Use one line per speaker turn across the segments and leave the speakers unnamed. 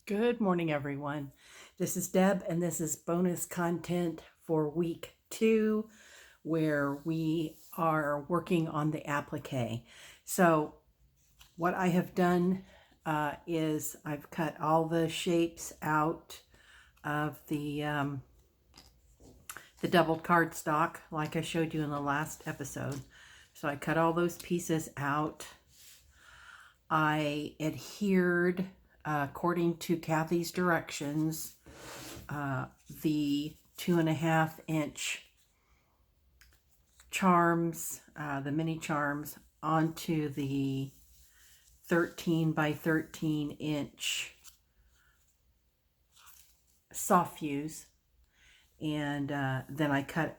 Good morning, everyone. This is Deb, and this is bonus content for week 2, where we are working on the applique. So, what I have done is I've cut all the shapes out of the doubled cardstock, like I showed you in the last episode. So I cut all those pieces out. I adhered, according to Kathy's directions, the 2.5-inch charms, the mini charms, onto the 13 by 13 inch soft fuse, and then I cut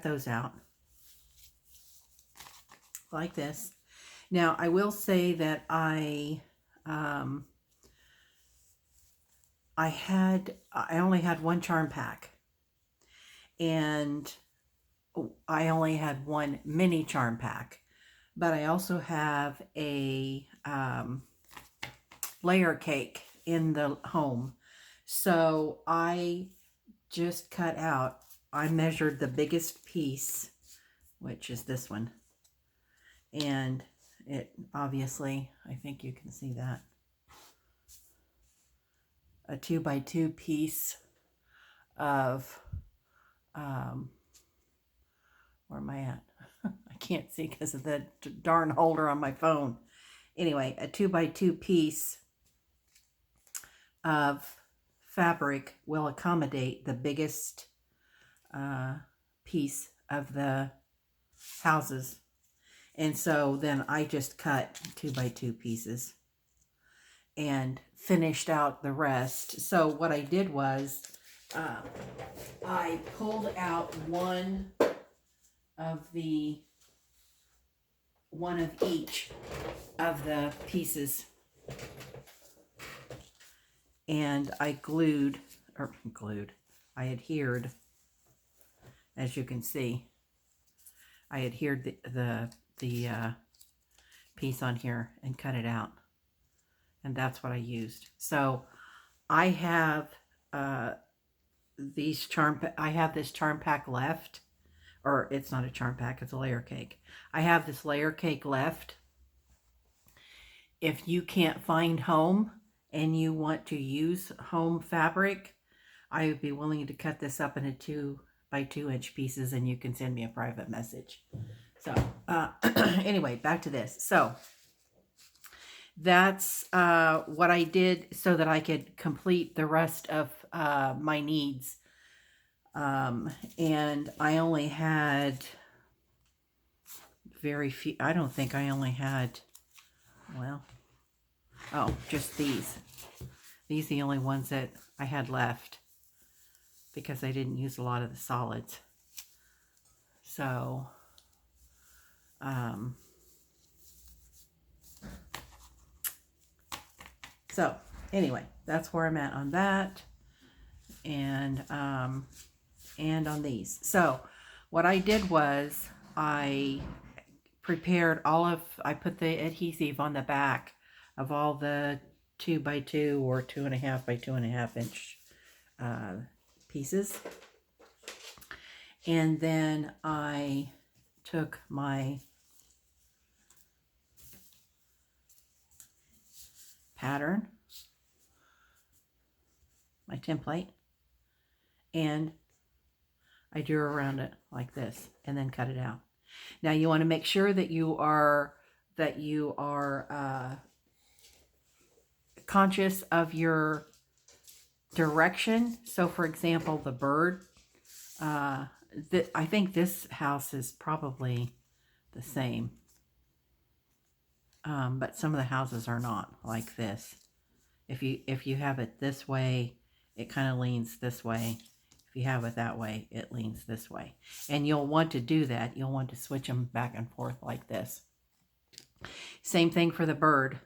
those out like this. Now I will say that I only had one charm pack, and I only had one mini charm pack, but I also have a layer cake in the home. So I just cut out, I measured the biggest piece, which is this one. And it obviously, I think you can see that, a 2x2 piece of, where am I at? I can't see because of the darn holder on my phone. Anyway, a 2x2 piece of fabric will accommodate the biggest piece of the houses. And so then I just cut 2x2 pieces and finished out the rest. So what I did was I pulled out one of each of the pieces, and I I adhered, as you can see, I adhered the piece on here and cut it out, and that's what I used. So I have I have this charm pack left, or it's not a charm pack, it's a layer cake. I have this layer cake left. If you can't find home and you want to use home fabric, I would be willing to cut this up into 2x2 inch pieces, and you can send me a private message. So anyway, back to this. So that's what I did so that I could complete the rest of my needs. And I only had very few. I don't think I only had, well, just these. These are the only ones that I had left because I didn't use a lot of the solids. So, anyway, that's where I'm at on that, and on these. So what I did was I prepared I put the adhesive on the back of all the 2x2 or 2.5x2.5 inch pieces. And then I took my pattern, my template, and I drew around it like this and then cut it out. Now you want to make sure that you are conscious of your direction. So for example, the bird, I think this house is probably the same, but some of the houses are not like this. If you have it this way, it kind of leans this way. If you have it that way, it leans this way. And you'll want to do that. You'll want to switch them back and forth like this. Same thing for the bird.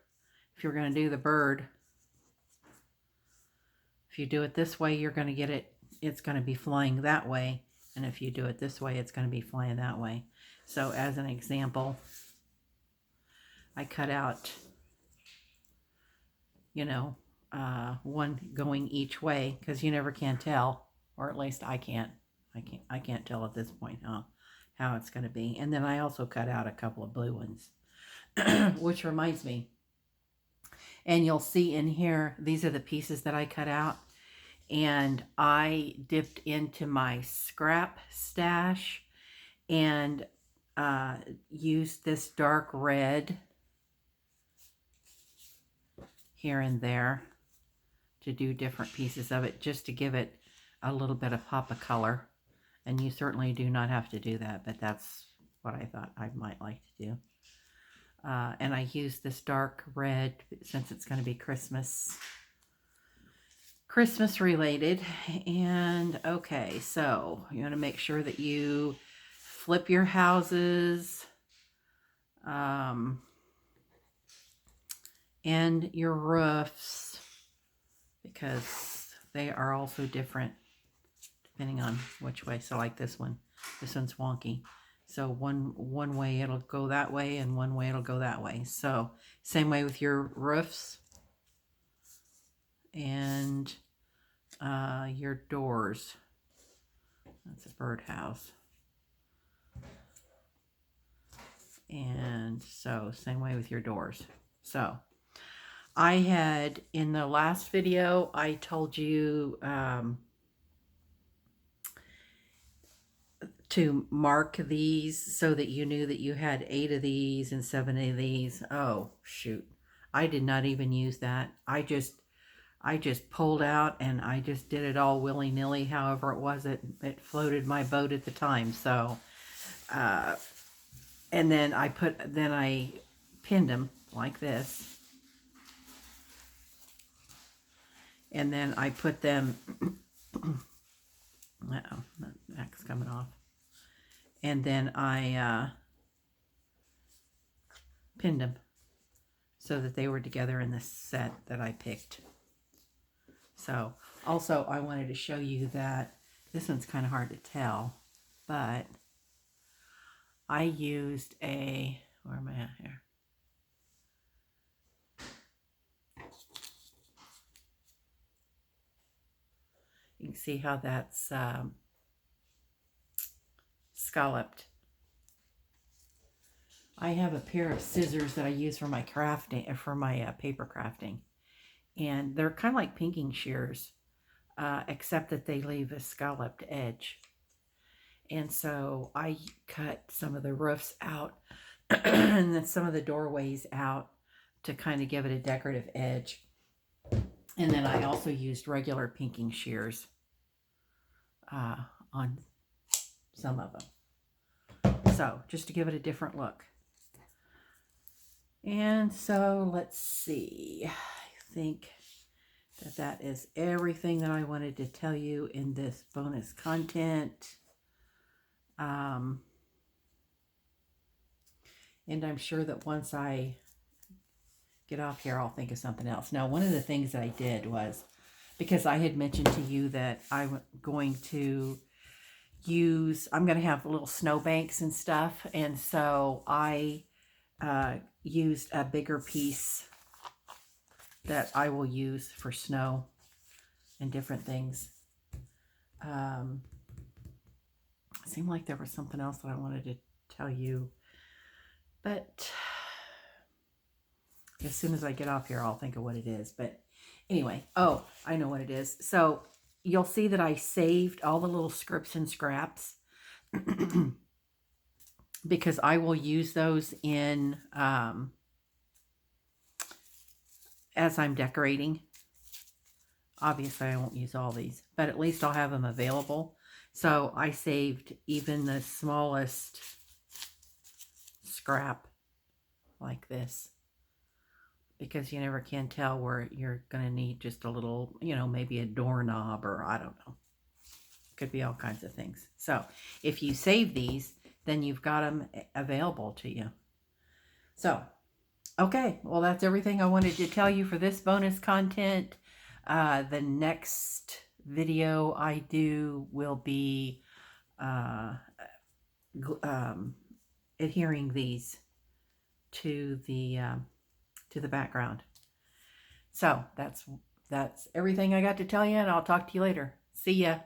If you're going to do the bird, if you do it this way, you're going to get it, it's going to be flying that way. And if you do it this way, it's going to be flying that way. So as an example, I cut out, one going each way, because you never can tell, or at least I can't. I can't tell at this point how it's going to be. And then I also cut out a couple of blue ones, which reminds me. And you'll see in here, these are the pieces that I cut out. And I dipped into my scrap stash and used this dark red here and there to do different pieces of it, just to give it a little bit of pop of color. And you certainly do not have to do that, but that's what I thought I might like to do. And I used this dark red since it's going to be Christmas related. And okay, so you want to make sure that you flip your houses and your roofs, because they are also different depending on which way. So like this one's wonky. So one way it'll go that way, and one way it'll go that way. So same way with your roofs and your doors. That's a birdhouse. And so same way with your doors. So I had, in the last video, I told you to mark these so that you knew that you had 8 of these and 7 of these. Oh, shoot. I did not even use that. I just pulled out and I just did it all willy-nilly. However it was, it floated my boat at the time. So, and then I pinned them like this. And then I put them, uh-oh, that's coming off. And then I pinned them so that they were together in the set that I picked. So also I wanted to show you that this one's kind of hard to tell, but I used where am I at here? You can see how that's scalloped. I have a pair of scissors that I use for my crafting, for my paper crafting, and they're kind of like pinking shears, except that they leave a scalloped edge. And so I cut some of the roofs out and then some of the doorways out to kind of give it a decorative edge. And then I also used regular pinking shears on some of them. So just to give it a different look. And so let's see. I think that is everything that I wanted to tell you in this bonus content. And I'm sure that once I get off here, I'll think of something else. Now, one of the things that I did was, because I had mentioned to you that I'm going to have little snowbanks and stuff. And so I used a bigger piece that I will use for snow and different things. It seemed like there was something else that I wanted to tell you, but as soon as I get off here, I'll think of what it is. But anyway, oh, I know what it is. So you'll see that I saved all the little scripts and scraps because I will use those in as I'm decorating. Obviously, I won't use all these, but at least I'll have them available. So I saved even the smallest scrap like this, because you never can tell where you're going to need just a little, maybe a doorknob, or I don't know. Could be all kinds of things. So if you save these, then you've got them available to you. So, okay. Well, that's everything I wanted to tell you for this bonus content. The next video I do will be adhering these to the background. So that's that's everything I got to tell you, and I'll talk to you later. See ya.